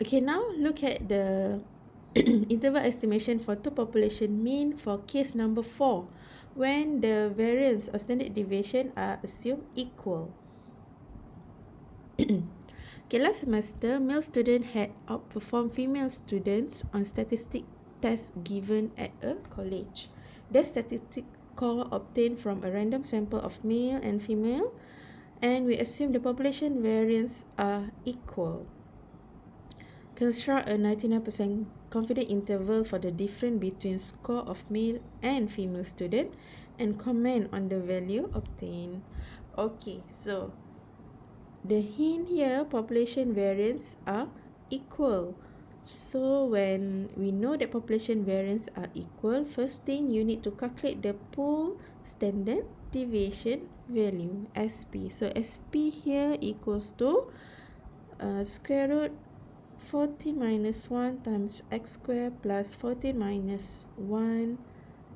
Okay, now look at the interval estimation for two population mean for case number 4, when the variance or standard deviation are assumed equal. Okay, last semester, male student had outperformed female students on statistic tests given at a college. The statistic score obtained from a random sample of male and female, and we assume the population variance are equal. Construct a 99% confident interval for the difference between score of male and female student and comment on the value obtained. Okay, so the hint here, population variance are equal. So when we know that population variance are equal, first thing you need to calculate the pool standard deviation value, SP. So SP here equals to square root 14 minus 1 times x square plus 14 minus 1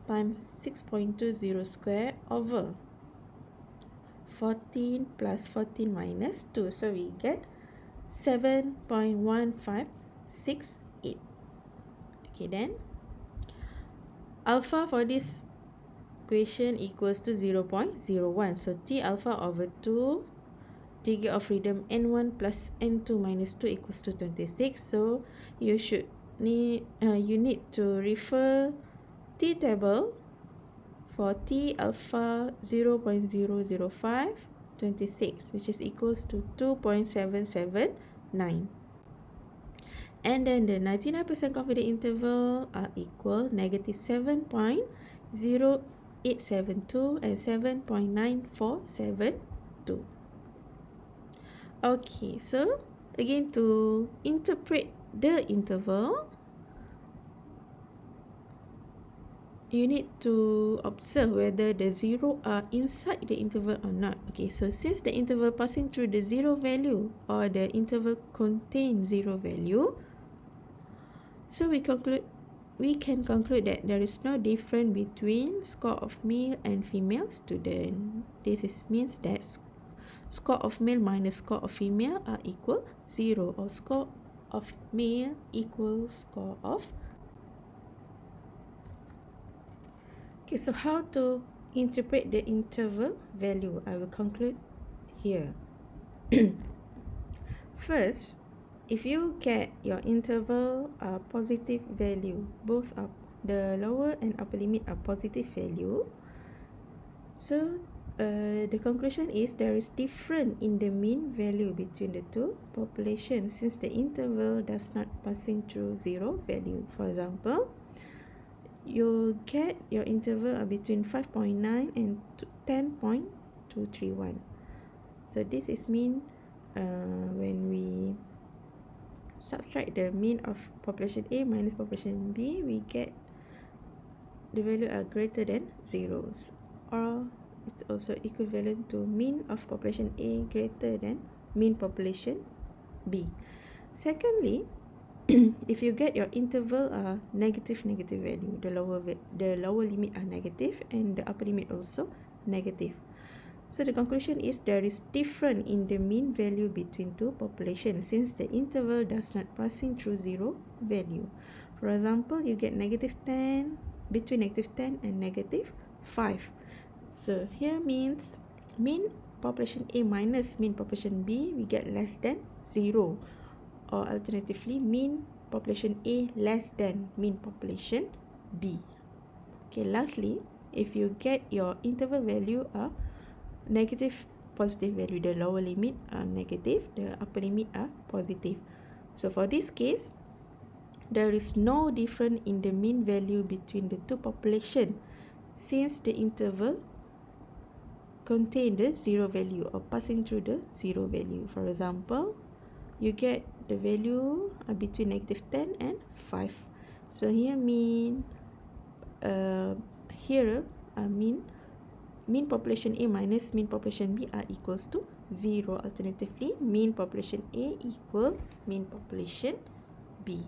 times 6.20 square over 14 plus 14 minus 2. So we get 7.1568. Okay, then alpha for this equation equals to 0.01. So T alpha over 2, degree of freedom n1 plus n2 minus 2 equals to 26. So you need to refer T table for T alpha 0.005, 26, which is equals to 2.779. And then the 99% confidence interval are equal, negative 7.0872 and 7.9472. Okay, so again, to interpret the interval, you need to observe whether the zero are inside the interval or not. Okay, so since the interval passing through the zero value or the interval contains zero value, so we can conclude that there is no difference between score of male and female student. Means that score of male minus score of female are equal 0, or score of male equals score of. Okay, so how to interpret the interval value? I will conclude here. First, if you get your interval positive value, both are the lower and upper limit are positive value, so the conclusion is there is difference in the mean value between the two populations since the interval does not passing through zero value. For example, you get your interval between 5.9 and 10.231. So this is mean when we subtract the mean of population A minus population B, we get the value are greater than zeros, or it's also equivalent to mean of population A greater than mean population B. Secondly, if you get your interval negative value, the lower limit are negative and the upper limit also negative. So the conclusion is there is difference in the mean value between two populations since the interval does not passing through zero value. For example, you get negative 10, between negative 10 and negative 5. So here means mean population A minus mean population B, we get less than 0. Or alternatively, mean population A less than mean population B. Okay, lastly, if you get your interval value are negative positive value, the lower limit are negative, the upper limit are positive. So for this case, there is no difference in the mean value between the two populations since the interval contain the zero value or passing through the zero value. For example, you get the value between negative 10 and 5. So here mean mean population A minus mean population B are equals to 0. Alternatively, mean population A equal mean population B.